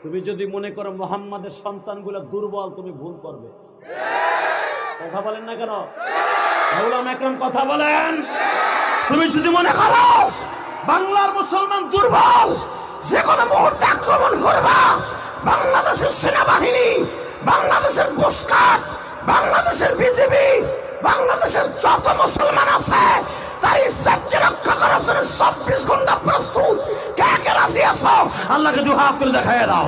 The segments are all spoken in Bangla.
তুমি যদি মনে করো মুহাম্মাদের সন্তানগুলো দুর্বল, তুমি ভুল করবে। কথা বলেন না কেন? উলামা একরাম কথা বলেন। তুমি যদি মনে করো বাংলার মুসলমান দুর্বল, যে কোনো মুহূর্তে আক্রমণ করবা, বাংলাদেশের সেনাবাহিনী, বাংলাদেশের পুস্কার, বাংলাদেশের বিজেপি, বাংলাদেশের যত মুসলমান আছে তার ইজ্জতকে রক্ষা করার জন্য 24 ঘন্টা প্রস্তুত। কে কে রাজি আছো? আল্লাহকে দুই হাত করে দেখায় দাও।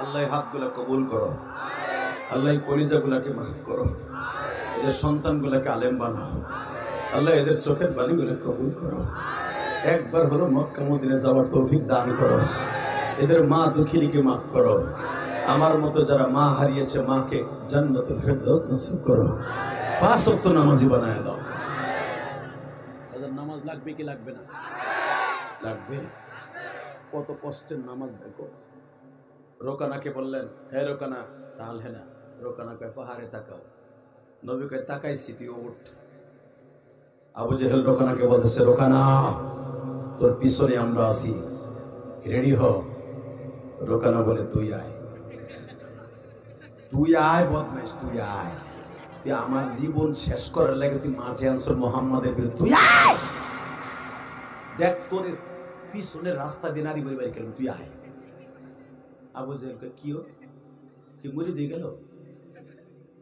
আল্লাহ হাতগুলা কবুল করো, আল্লাহ কলিজাগুলাকে মাফ করো, এদের সন্তানগুলাকে আলেম বানাও, আল্লাহ এদের চোখের বাণীগুলো কবুল করো। একবার হলো মক্কা মদিনা যাওয়ার তৌফিক দান করো। এদের মা দুঃখিনীকে মাফ করো। আমার মতো যারা মা হারিয়েছে, মাকে জান্নাতুল ফেরদৌস নসিব করো। 5 ওয়াক্ত নামাজি বানায় দাও। এদের নামাজ লাগবে কি লাগবে না? লাগবে। কত কষ্টের নামাজ দেখো। রোকানাকে বললেন, হে রোকানা, তাল হে না। রোকানা কয় পাহাড়ে তাকাও। নবী কয় তাকাইছি, তুই ওঠ। আবু জেহেল রোকানাকে বলতেছে, রোকানা তোর পিছনে আমরা আছি, রেডি হ। রোকানা বলে, তুই আয়, তুই আয় বদমাইশ, তুই আয়। তুই আমার জীবন শেষ করার লাগে তুই মাঠে আনছর মোহাম্মদের বিরুদ্ধে, তুই আয়। দেখ তোর পিছনের রাস্তা দিয়ে নারী বইবার গেলাম, তুই আয়। আবু জেহেল কয়, কি মরে দিয়ে গেল?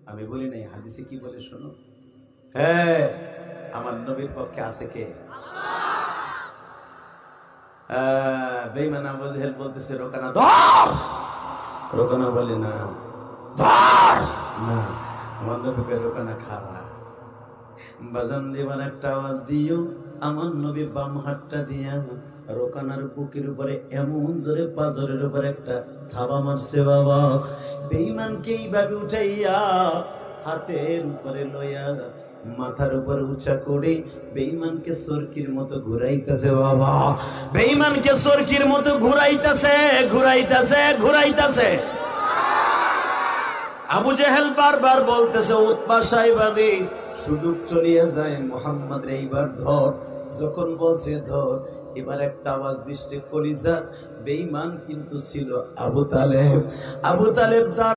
আমি বলি নাই, হাদিসে কি বলে শোনো। হ্যাঁ, আমার নবীর পক্ষে আছে কে? বেঈমান আবু জেহেল বলতেছে, রোকানা ধর। রোকানা বলে, না ধর না। আমার নবীকে রোকানা খারা। বাজান দিবার একটা আওয়াজ দিও। আমার নবী বাম হাতটা দিয়া রোকানার বুকের উপরে এমন জোরে পাজরের উপর একটা থাবা মারছে বাবা। বেঈমানকে এইভাবে উঠাইয়া হাতের উপরে লইয়া মাথার উপর উঁচা করে বেঈমানকে সরকির মতো ঘুরাইতেছে বাবা। বেঈমানকে সরকির মতো ঘুরাইতেছে। আবু জেহেল বারবার বলতেছে, উতবা সাহেবারে সুযোগ চলিয়া যায়, মুহাম্মদ রে এইবার ধর। যখন বলছে ধর, এবার একটা আওয়াজ দৃষ্টি কলিজা। বেঈমান কিন্তু ছিল আবু তালেব।